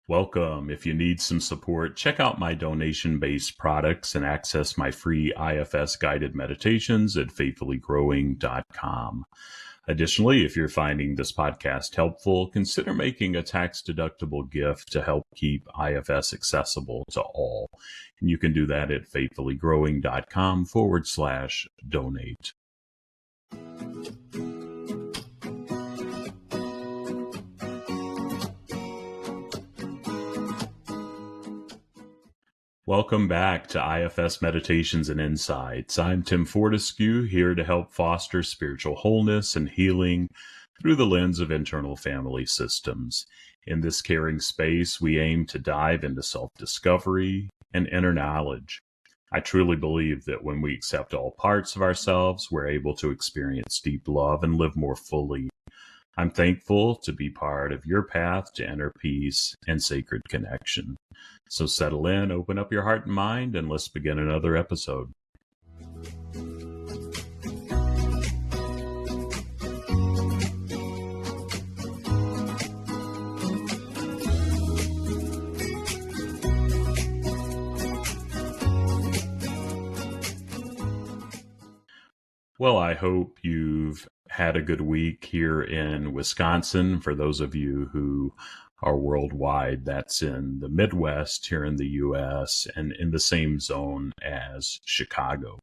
Welcome. If you need some support, check out my donation-based products and access my free IFS guided meditations at faithfullygrowing.com. Additionally, if you're finding this podcast helpful, consider making a tax-deductible gift to help keep IFS accessible to all. And you can do that at faithfullygrowing.com/donate. Welcome back to IFS Meditations and Insights. I'm Tim Fortescue, here to help foster spiritual wholeness and healing through the lens of internal family systems. In this caring space, we aim to dive into self-discovery and inner knowledge. I truly believe that when we accept all parts of ourselves, we're able to experience deep love and live more fully. I'm thankful to be part of your path to inner peace and sacred connection. So settle in, open up your heart and mind, and let's begin another episode. Well, I hope you've had a good week here in Wisconsin. For those of you who are worldwide, that's in the Midwest here in the U.S. and in the same zone as Chicago.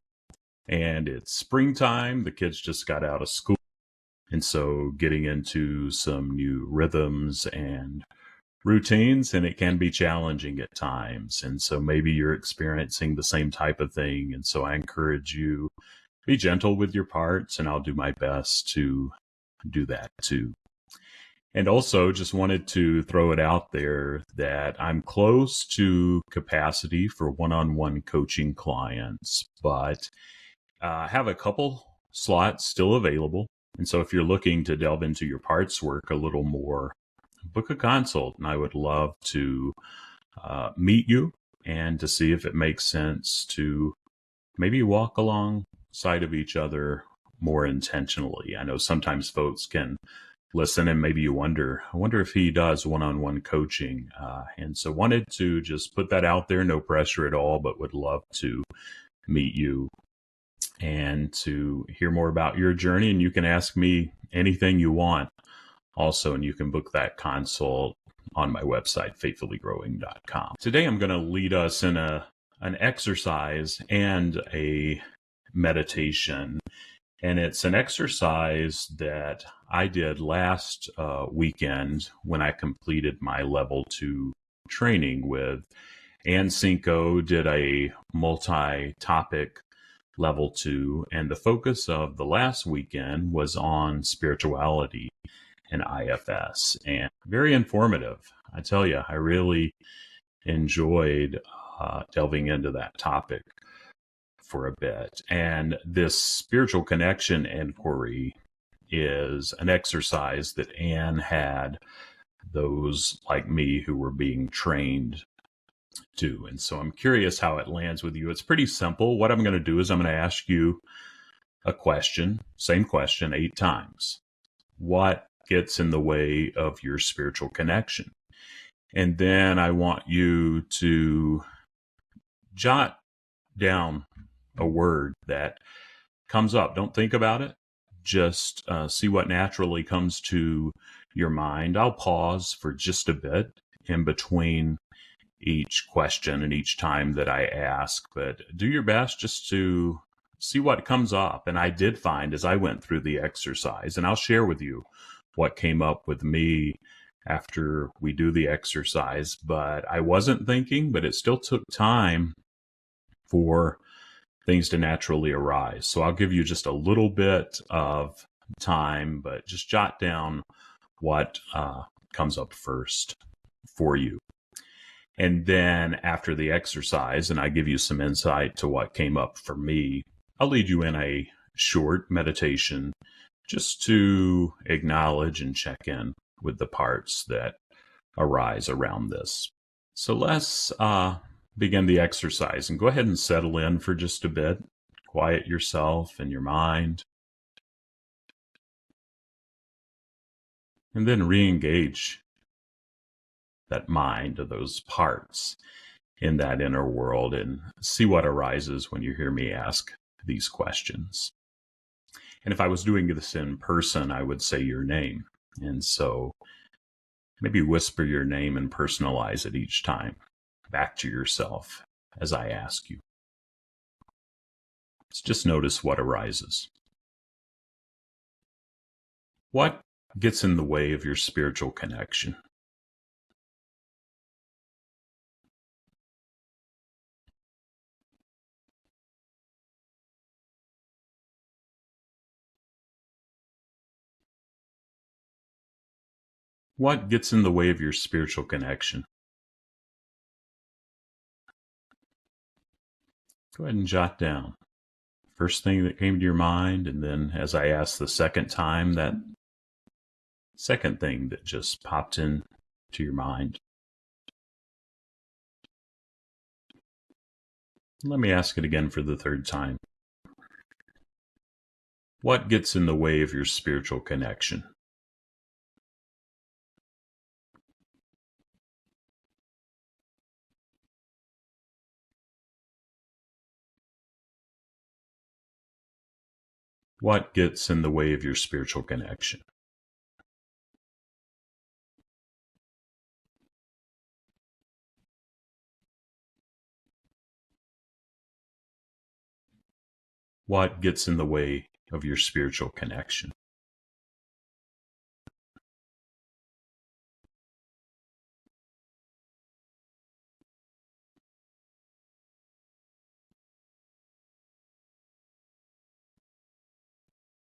And it's springtime. The kids just got out of school. And so getting into some new rhythms and routines, and it can be challenging at times. And so maybe you're experiencing the same type of thing. And so I encourage you, be gentle with your parts, and I'll do my best to do that too. And also just wanted to throw it out there that I'm close to capacity for one-on-one coaching clients, but have a couple slots still available. And so if you're looking to delve into your parts work a little more, book a consult, and I would love to meet you and to see if it makes sense to maybe walk alongside of each other more intentionally. I know sometimes folks can listen and maybe you I wonder if he does one-on-one coaching. And so wanted to just put that out there, no pressure at all, but would love to meet you and to hear more about your journey. And you can ask me anything you want also, and you can book that consult on my website, faithfullygrowing.com. Today, I'm going to lead us in an exercise and a meditation. And it's an exercise that I did last weekend when I completed my level 2 training with Ann Cinco, did a multi-topic level 2. And the focus of the last weekend was on spirituality and IFS, and very informative. I tell you, I really enjoyed delving into that topic for a bit. And this spiritual connection inquiry is an exercise that Anne had those like me who were being trained to. And so I'm curious how it lands with you. It's pretty simple. What I'm going to do is I'm going to ask you a question, same question 8 times. What gets in the way of your spiritual connection? And then I want you to jot down a word that comes up. Don't think about it. Just see what naturally comes to your mind. I'll pause for just a bit in between each question and each time that I ask, but do your best just to see what comes up. And I did find as I went through the exercise, and I'll share with you what came up with me after we do the exercise, but I wasn't thinking, but it still took time for things to naturally arise. So I'll give you just a little bit of time, but just jot down what comes up first for you. And then after the exercise, and I give you some insight to what came up for me, I'll lead you in a short meditation just to acknowledge and check in with the parts that arise around this. So let's begin the exercise, and go ahead and settle in for just a bit. Quiet yourself and your mind. And then re-engage that mind, of those parts in that inner world, and see what arises when you hear me ask these questions. And if I was doing this in person, I would say your name. And so maybe whisper your name and personalize it each time back to yourself as I ask you. Let's just notice what arises. What gets in the way of your spiritual connection? What gets in the way of your spiritual connection? Go ahead and jot down first thing that came to your mind, and then as I ask the second time, that second thing that just popped in to your mind. Let me ask it again for the third time. What gets in the way of your spiritual connection? What gets in the way of your spiritual connection? What gets in the way of your spiritual connection?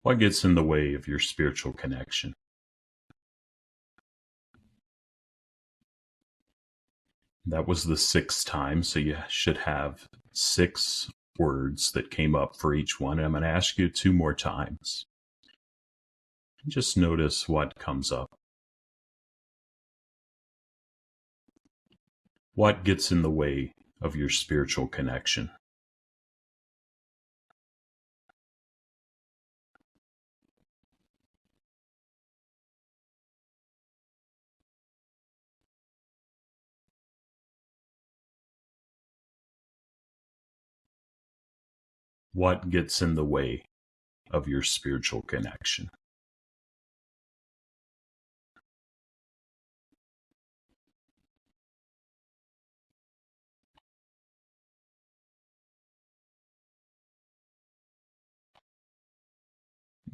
What gets in the way of your spiritual connection? That was the sixth time, so you should have 6 words that came up for each one. I'm going to ask you 2 more times. Just notice what comes up. What gets in the way of your spiritual connection? What gets in the way of your spiritual connection?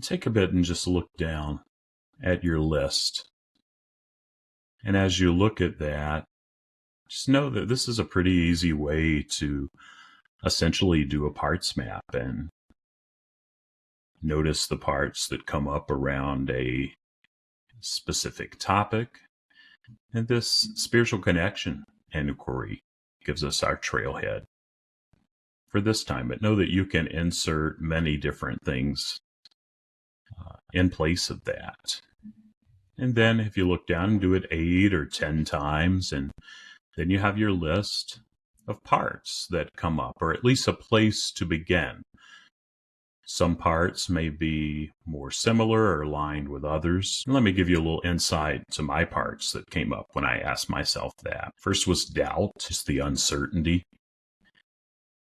Take a bit and just look down at your list. And as you look at that, just know that this is a pretty easy way to essentially do a parts map and notice the parts that come up around a specific topic. And this spiritual connection inquiry gives us our trailhead for this time. But know that you can insert many different things in place of that. And then if you look down and do it 8 or 10 times, and then you have your list of parts that come up, or at least a place to begin. Some parts may be more similar or aligned with others. And let me give you a little insight to my parts that came up when I asked myself that. First was doubt, just the uncertainty.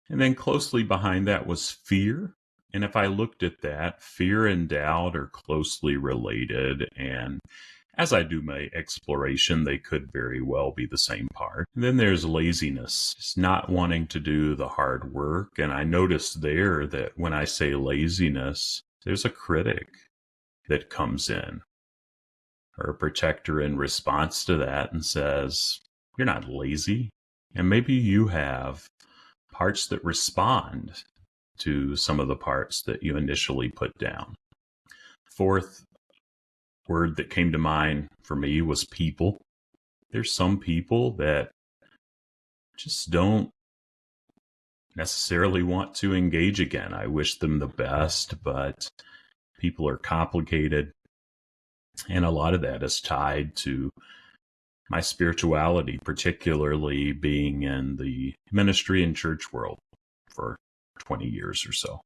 And then closely behind that was fear. And if I looked at that, fear and doubt are closely related. And as I do my exploration, they could very well be the same part. And then there's laziness, just not wanting to do the hard work. And I noticed there that when I say laziness, there's a critic that comes in, or a protector in response to that, and says, you're not lazy. And maybe you have parts that respond to some of the parts that you initially put down. Fourth word that came to mind for me was people. There's some people that just don't necessarily want to engage again. I wish them the best, but people are complicated. And a lot of that is tied to my spirituality, particularly being in the ministry and church world for 20 years or so,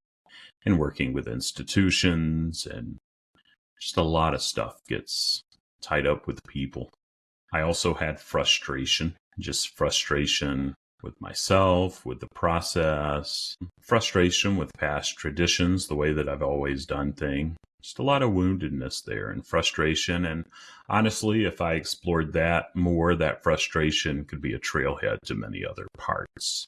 and working with institutions, and just a lot of stuff gets tied up with people. I also had frustration, just frustration with myself, with the process, frustration with past traditions, the way that I've always done things. Just a lot of woundedness there and frustration. And honestly, if I explored that more, that frustration could be a trailhead to many other parts.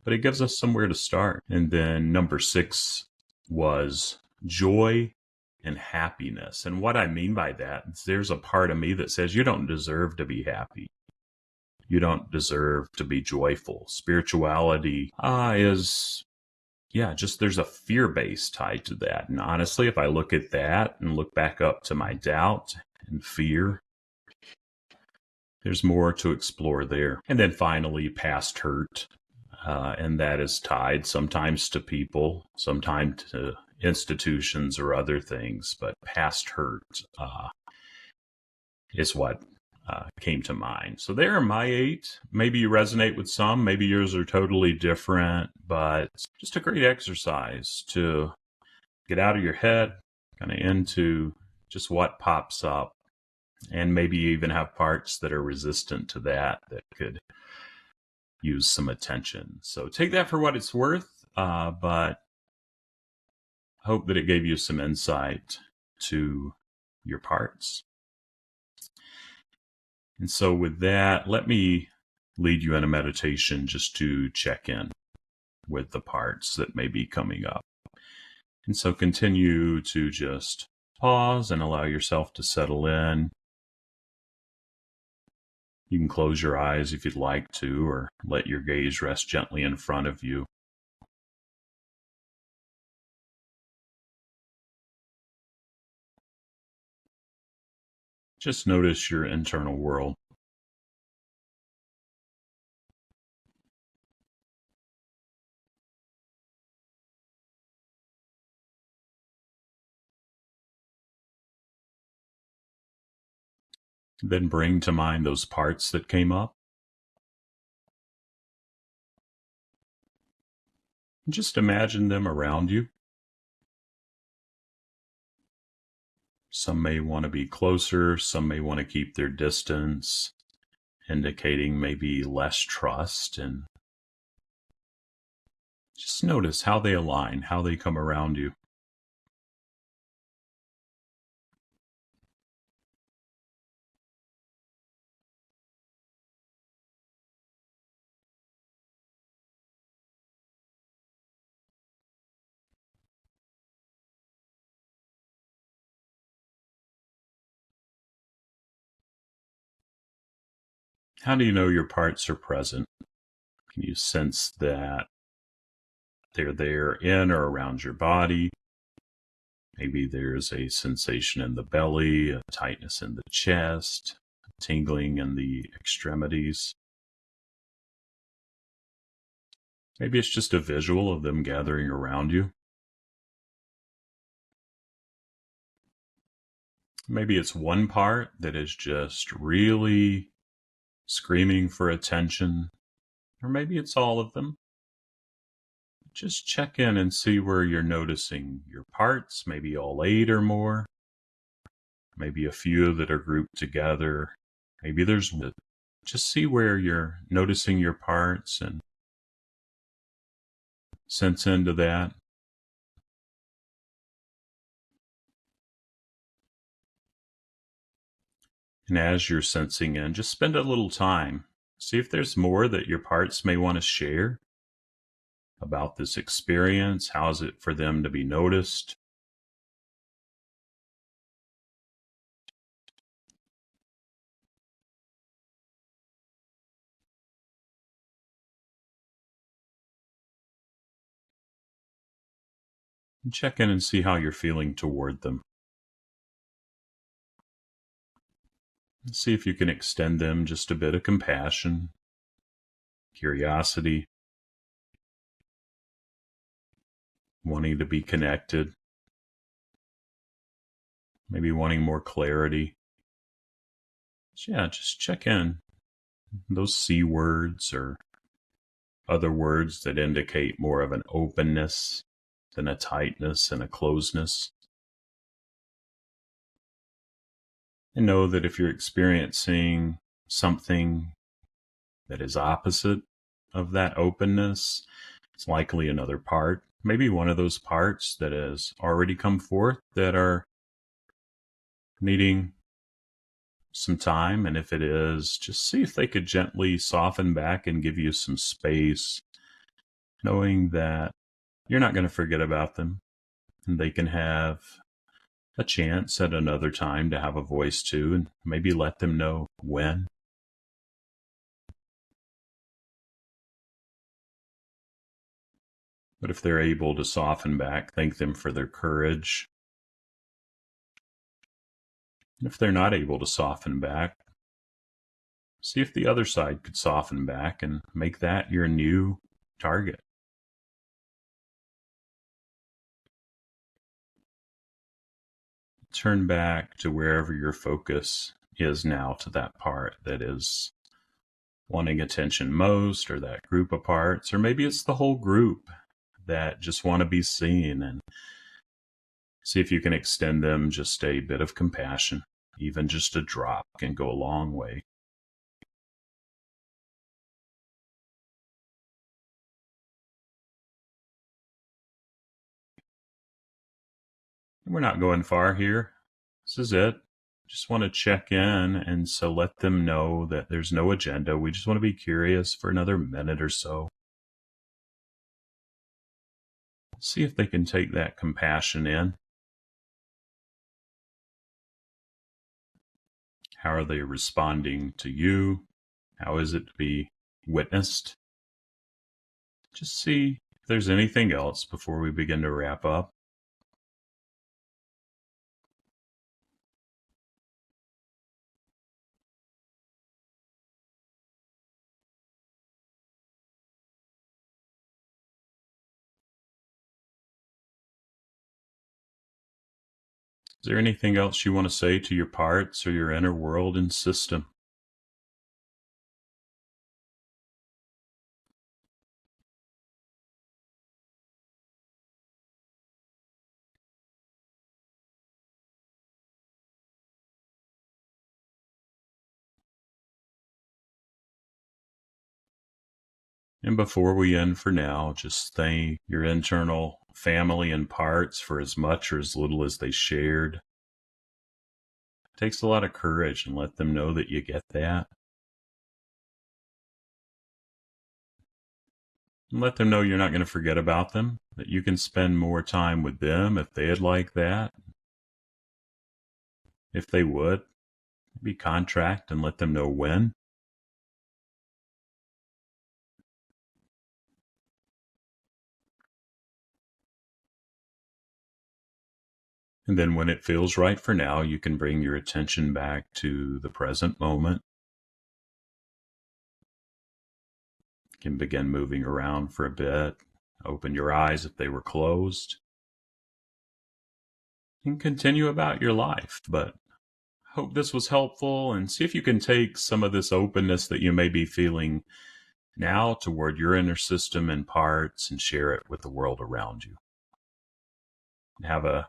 But it gives us somewhere to start. And then number 6 was joy and happiness. And what I mean by that is there's a part of me that says you don't deserve to be happy. You don't deserve to be joyful. Spirituality is, just there's a fear base tied to that. And honestly, if I look at that and look back up to my doubt and fear, there's more to explore there. And then finally, past hurt. And that is tied sometimes to people, sometimes to institutions or other things, but past hurt is what came to mind. So there are my 8. Maybe you resonate with some, maybe yours are totally different, but just a great exercise to get out of your head, kind of into just what pops up, and maybe even have parts that are resistant to that could use some attention. So take that for what it's worth, but hope that it gave you some insight to your parts. And so with that, let me lead you in a meditation just to check in with the parts that may be coming up. And so continue to just pause and allow yourself to settle in. You can close your eyes if you'd like to, or let your gaze rest gently in front of you. Just notice your internal world. Then bring to mind those parts that came up. Just imagine them around you. Some may want to be closer, some may want to keep their distance, indicating maybe less trust. And just notice how they align, how they come around you. How do you know your parts are present? Can you sense that they're there in or around your body? Maybe there's a sensation in the belly, a tightness in the chest, tingling in the extremities. Maybe it's just a visual of them gathering around you. Maybe it's one part that is just really screaming for attention, or maybe it's all of them. Just check in and see where you're noticing your parts, maybe all 8 or more, maybe a few that are grouped together. Maybe there's one. Just see where you're noticing your parts and sense into that. And as you're sensing in, just spend a little time. See if there's more that your parts may want to share about this experience. How is it for them to be noticed? And check in and see how you're feeling toward them. And see if you can extend them just a bit of compassion, curiosity, wanting to be connected, maybe wanting more clarity. So just check in. Those C words or other words that indicate more of an openness than a tightness and a closeness. And know that if you're experiencing something that is opposite of that openness, it's likely another part, maybe one of those parts that has already come forth that are needing some time. And if it is, just see if they could gently soften back and give you some space, knowing that you're not going to forget about them and they can have a chance at another time to have a voice too, and maybe let them know when. But if they're able to soften back, thank them for their courage. And if they're not able to soften back, see if the other side could soften back and make that your new target. Turn back to wherever your focus is now, to that part that is wanting attention most, or that group of parts, or maybe it's the whole group that just want to be seen, and see if you can extend them just a bit of compassion. Even just a drop can go a long way. We're not going far here. This is it. Just want to check in, and so let them know that there's no agenda. We just want to be curious for another minute or so. See if they can take that compassion in. How are they responding to you? How is it to be witnessed? Just see if there's anything else before we begin to wrap up. Is there anything else you want to say to your parts or your inner world and system? And before we end for now, just thank your internal family and parts for as much or as little as they shared. It takes a lot of courage, and let them know that you get that. And let them know you're not going to forget about them, that you can spend more time with them if they'd like that. If they would, maybe contract and let them know when. And then when it feels right for now, you can bring your attention back to the present moment. You can begin moving around for a bit. Open your eyes if they were closed. And continue about your life. But I hope this was helpful, and see if you can take some of this openness that you may be feeling now toward your inner system and parts and share it with the world around you. Have a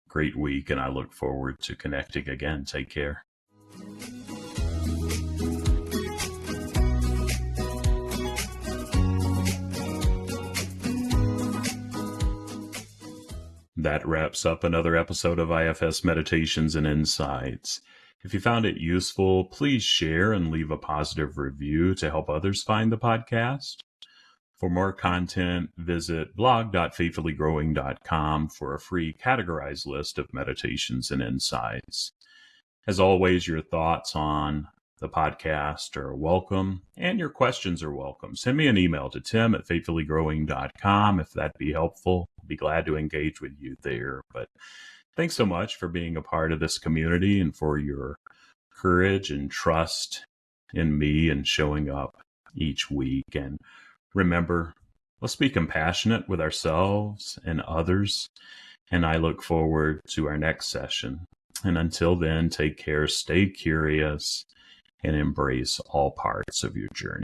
great week, and I look forward to connecting again. Take care. That wraps up another episode of IFS Meditations and Insights. If you found it useful, please share and leave a positive review to help others find the podcast. For more content, visit blog.faithfullygrowing.com for a free categorized list of meditations and insights. As always, your thoughts on the podcast are welcome, and your questions are welcome. Send me an email to tim@faithfullygrowing.com if that'd be helpful. I'd be glad to engage with you there. But thanks so much for being a part of this community and for your courage and trust in me and showing up each week. And remember, let's be compassionate with ourselves and others. And I look forward to our next session. And until then, take care, stay curious, and embrace all parts of your journey.